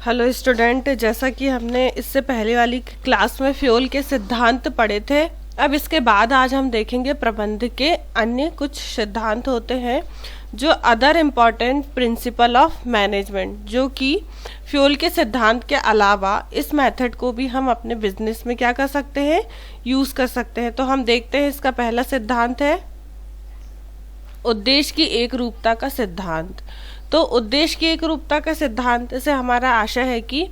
Hello student, जैसा कि हमने इससे पहले वाली क्लास में फ्यूल के सिद्धांत पढ़े थे, अब इसके बाद आज हम देखेंगे प्रबंध के अन्य कुछ सिद्धांत होते हैं जो other important principle of management, जो कि फ्यूल के सिद्धांत के अलावा इस मेथड को भी हम अपने बिजनेस में क्या कर सकते हैं, यूज़ कर सकते हैं। तो हम देखते हैं, इसका पहला सिद्धांत है उद्देश्य की एक रूपता का सिद्धांत। तो उद्देश्य की एक रूपता का सिद्धांत से हमारा आशय है कि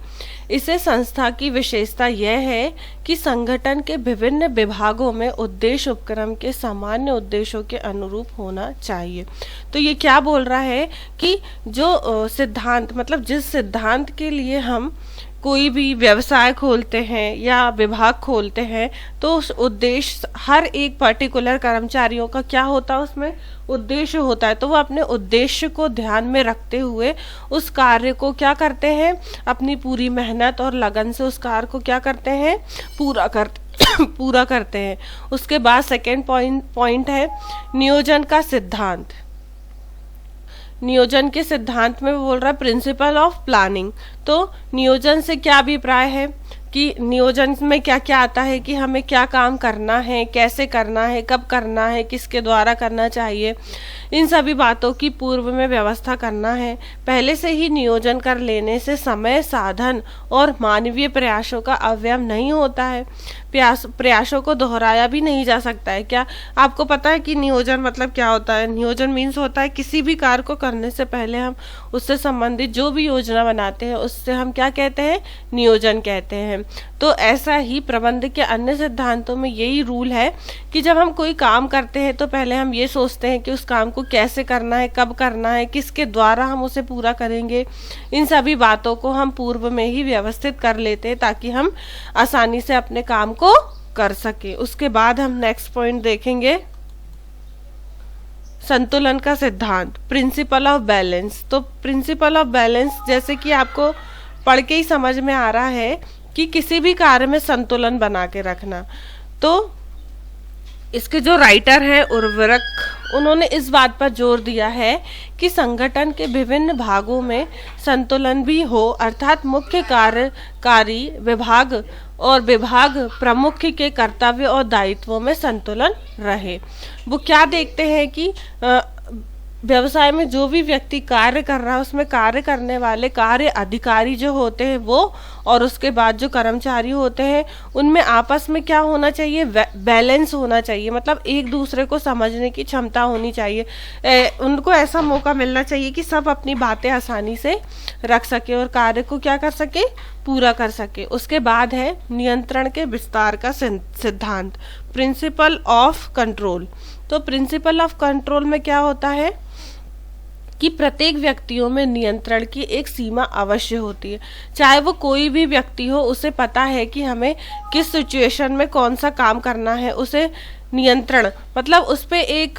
इसे संस्था की विशेषता यह है कि संगठन के विभिन्न विभागों में उद्देश्य उपक्रम के सामान्य उद्देश्यों के अनुरूप होना चाहिए। तो ये क्या बोल रहा है कि जो सिद्धांत, मतलब जिस सिद्धांत के लिए हम कोई भी व्यवसाय खोलते हैं या विभाग खोलते हैं, तो उस उद्देश्य, हर एक पर्टिकुलर कर्मचारियों का क्या होता है, उसमें उद्देश्य होता है। तो वो अपने उद्देश्य को ध्यान में रखते हुए उस कार्य को क्या करते हैं, अपनी पूरी मेहनत और लगन से उस कार्य को क्या करते हैं, पूरा करते हैं। उसके बाद सेकेंड पॉइंट है नियोजन का सिद्धांत। नियोजन के सिद्धांत में बोल रहा है प्रिंसिपल ऑफ प्लानिंग। तो नियोजन से क्या अभिप्राय है कि नियोजन में क्या क्या आता है कि हमें क्या काम करना है, कैसे करना है, कब करना है, किसके द्वारा करना चाहिए, इन सभी बातों की पूर्व में व्यवस्था करना है। पहले से ही नियोजन कर लेने से समय, साधन और मानवीय प्रयासों का अव्यय नहीं होता है। प्रयासों को दोहराया भी नहीं जा सकता है। क्या आपको पता है कि नियोजन मतलब क्या होता है? नियोजन मीन्स होता है किसी भी कार्य को करने से पहले हम उससे संबंधित जो भी योजना बनाते हैं उससे हम क्या कहते हैं, नियोजन कहते हैं। तो ऐसा ही प्रबंध के अन्य सिद्धांतों में यही रूल है कि जब हम कोई काम करते हैं तो पहले हम ये सोचते हैं कि उस काम को कैसे करना है, कब करना है, किसके द्वारा हम उसे पूरा करेंगे। इन सभी बातों को हम पूर्व में ही व्यवस्थित कर लेते हैं ताकि हम आसानी से अपने काम को कर सके। उसके बाद हम नेक्स्ट पॉइंट देखेंगे संतुलन का सिद्धांत, प्रिंसिपल ऑफ बैलेंस। तो प्रिंसिपल ऑफ बैलेंस जैसे कि आपको पढ़ के ही समझ में आ रहा है कि किसी भी कार्य में संतुलन बना के रखना। तो इसके जो राइटर हैं उर्वरक, उन्होंने इस बात पर जोर दिया है कि संगठन के विभिन्न भागों में संतुलन भी हो, अर्थात मुख्य कार्यकारी विभाग और विभाग प्रमुख के कर्तव्य और दायित्वों में संतुलन रहे। वो क्या देखते हैं कि व्यवसाय में जो भी व्यक्ति कार्य कर रहा है उसमें कार्य करने वाले कार्य अधिकारी जो होते हैं वो, और उसके बाद जो कर्मचारी होते हैं उनमें आपस में क्या होना चाहिए, बैलेंस होना चाहिए। मतलब एक दूसरे को समझने की क्षमता होनी चाहिए। उनको ऐसा मौका मिलना चाहिए कि सब अपनी बातें आसानी से रख सके और कार्य को क्या कर सके, पूरा कर सके। उसके बाद है नियंत्रण के विस्तार का सिद्धांत, प्रिंसिपल ऑफ कंट्रोल। तो प्रिंसिपल ऑफ कंट्रोल में क्या होता है कि प्रत्येक व्यक्तियों में नियंत्रण की एक सीमा अवश्य होती है। चाहे वो कोई भी व्यक्ति हो, उसे पता है कि हमें किस सिचुएशन में कौन सा काम करना है। उसे नियंत्रण मतलब उस पे एक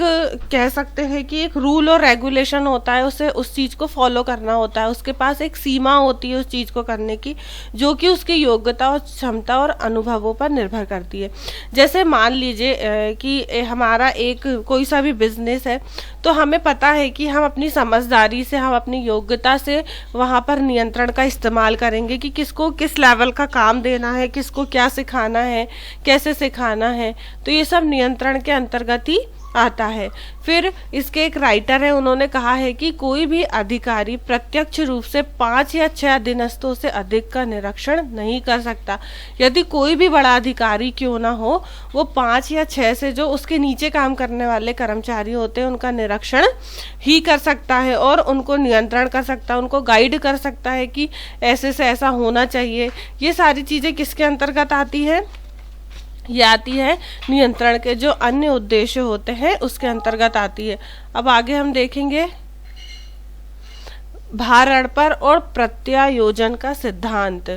कह सकते हैं कि एक रूल और रेगुलेशन होता है, उसे उस चीज़ को फॉलो करना होता है। उसके पास एक सीमा होती है उस चीज़ को करने की, जो कि उसकी योग्यता और क्षमता और अनुभवों पर निर्भर करती है। जैसे मान लीजिए कि हमारा एक कोई सा भी बिजनेस है, तो हमें पता है कि हम अपनी समझदारी से, हम अपनी योग्यता से वहाँ पर नियंत्रण का इस्तेमाल करेंगे कि किसको किस लेवल का काम देना है, किसको क्या सिखाना है, कैसे सिखाना है। तो ये सब नियंत्रण के अंतर्गत ही आता है। फिर इसके एक राइटर है, उन्होंने कहा है कि कोई भी अधिकारी प्रत्यक्ष रूप से 5 या 6 अधीनस्थों से अधिक का निरीक्षण नहीं कर सकता। यदि कोई भी बड़ा अधिकारी क्यों ना हो, वो 5 या 6 से जो उसके नीचे काम करने वाले कर्मचारी होते हैं उनका निरीक्षण ही कर सकता है और उनको नियंत्रण कर सकता है, उनको गाइड कर सकता है कि ऐसे से ऐसा होना चाहिए। ये सारी चीज़ें किसके अंतर्गत आती है? ये आती है नियंत्रण के जो अन्य उद्देश्य होते हैं उसके अंतर्गत आती है। अब आगे हम देखेंगे भारण पर और प्रत्यायोजन का सिद्धांत।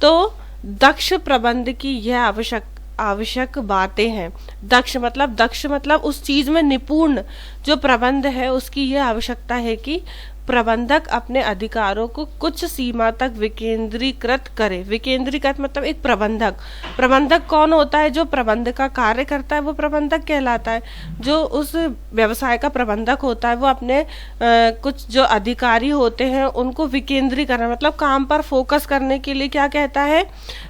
तो दक्ष प्रबंध की यह आवश्यक बातें हैं। दक्ष मतलब उस चीज में निपुण जो प्रबंध है उसकी यह आवश्यकता है कि प्रबंधक अपने अधिकारों को कुछ सीमा तक विकेंद्रीकृत करे। विकेंद्रीकृत मतलब एक प्रबंधक। प्रबंधक कौन होता है? जो प्रबंध का कार्य करता है वो प्रबंधक कहलाता है। जो उस व्यवसाय का प्रबंधक होता है वो अपने कुछ जो अधिकारी होते हैं उनको विकेंद्रीकरण मतलब काम पर फोकस करने के लिए क्या कहता है?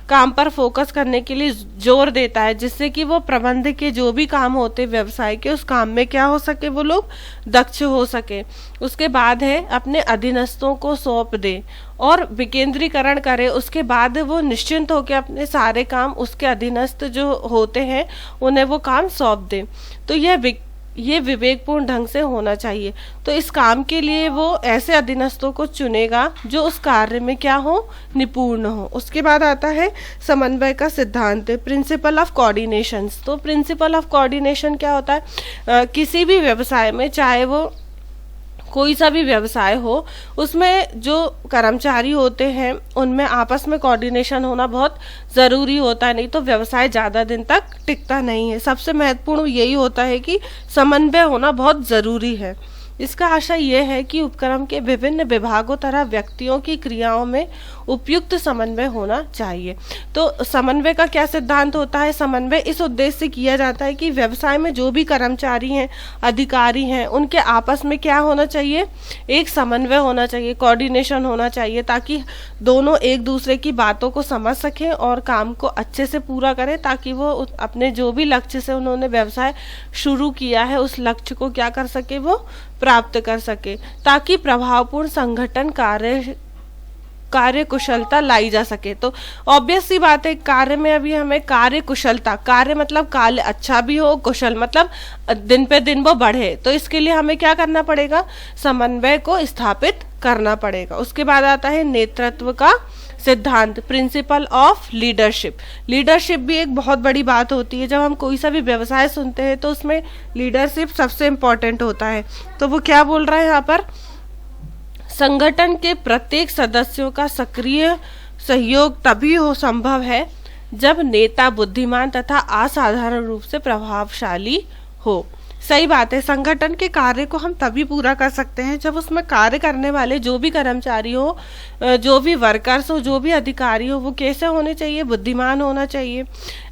काम पर फोकस करने के लिए जोर देता है, जिससे कि वो प्रबंध के जो भी काम होते व्यवसाय के उस काम में क्या हो सके, वो लोग दक्ष हो सके। उसके बाद है अपने अधीनस्थों को सौंप दे और विकेंद्रीकरण करे। उसके बाद वो निश्चिंत होकर अपने सारे काम उसके अधीनस्थ जो होते हैं उन्हें वो काम सौंप दे। तो ये विवेकपूर्ण ढंग से होना चाहिए। तो इस काम के लिए वो ऐसे अधीनस्थों को चुनेगा जो उस कार्य में क्या हो, निपुण हो। उसके बाद आता है समन्वय का सिद्धांत, प्रिंसिपल ऑफ कोऑर्डिनेशन। तो प्रिंसिपल ऑफ कोऑर्डिनेशन क्या होता है? किसी भी व्यवसाय में, चाहे वो कोई सा भी व्यवसाय हो, उसमें जो कर्मचारी होते हैं उनमें आपस में कोऑर्डिनेशन होना बहुत ज़रूरी होता है, नहीं तो व्यवसाय ज़्यादा दिन तक टिकता नहीं है। सबसे महत्वपूर्ण यही होता है कि समन्वय होना बहुत ज़रूरी है। इसका आशय यह है कि उपक्रम के विभिन्न विभागों तरह व्यक्तियों की क्रियाओं में उपयुक्त समन्वय होना चाहिए। तो समन्वय का क्या सिद्धांत होता है? समन्वय इस उद्देश्य से किया जाता है कि व्यवसाय में जो भी कर्मचारी हैं, अधिकारी हैं, उनके आपस में क्या होना चाहिए? एक समन्वय होना चाहिए, कोऑर्डिनेशन होना चाहिए, ताकि दोनों एक दूसरे की बातों को समझ सकें और काम को अच्छे से पूरा करें, ताकि वो अपने जो भी लक्ष्य से उन्होंने व्यवसाय शुरू किया है उस लक्ष्य को क्या कर सके, वो प्राप्त कर सके, ताकि प्रभावपूर्ण संगठन कार्य कुशलता लाई जा सके। तो ऑब्वियस सी बात है, कार्य में अभी हमें कार्य कुशलता, कार्य मतलब कार्य अच्छा भी हो, कुशल मतलब दिन पे दिन वो बढ़े, तो इसके लिए हमें क्या करना पड़ेगा? समन्वय को स्थापित करना पड़ेगा। उसके बाद आता है नेतृत्व का सिद्धांत, प्रिंसिपल ऑफ लीडरशिप। लीडरशिप भी एक बहुत बड़ी बात होती है। जब हम कोई सा भी व्यवसाय सुनते हैं तो उसमें लीडरशिप सबसे इम्पोर्टेंट होता है। तो वो क्या बोल रहा है यहाँ पर? संगठन के प्रत्येक सदस्यों का सक्रिय सहयोग तभी हो संभव है जब नेता बुद्धिमान तथा असाधारण रूप से प्रभावशाली हो। सही बात है, संगठन के कार्य को हम तभी पूरा कर सकते हैं जब उसमें कार्य करने वाले जो भी कर्मचारी हो, जो भी वर्कर्स हो, जो भी अधिकारी हो, वो कैसे होने चाहिए? बुद्धिमान होना चाहिए,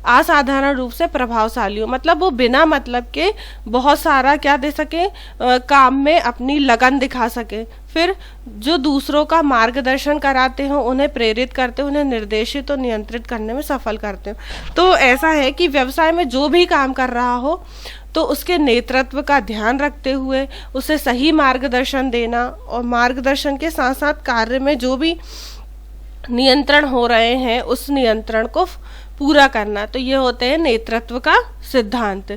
असाधारण रूप से प्रभावशाली हो, मतलब वो बिना मतलब के बहुत सारा क्या दे सके, काम में अपनी लगन दिखा सके। फिर जो दूसरों का मार्गदर्शन कराते हो, उन्हें प्रेरित करते हो, उन्हें निर्देशित और नियंत्रित करने में सफल करते हो। तो ऐसा है कि व्यवसाय में जो भी काम कर रहा हो तो उसके नेतृत्व का ध्यान रखते हुए उसे सही मार्गदर्शन देना, और मार्गदर्शन के साथ साथ कार्य में जो भी नियंत्रण हो रहे हैं उस नियंत्रण को पूरा करना। तो ये होते हैं नेतृत्व का सिद्धांत।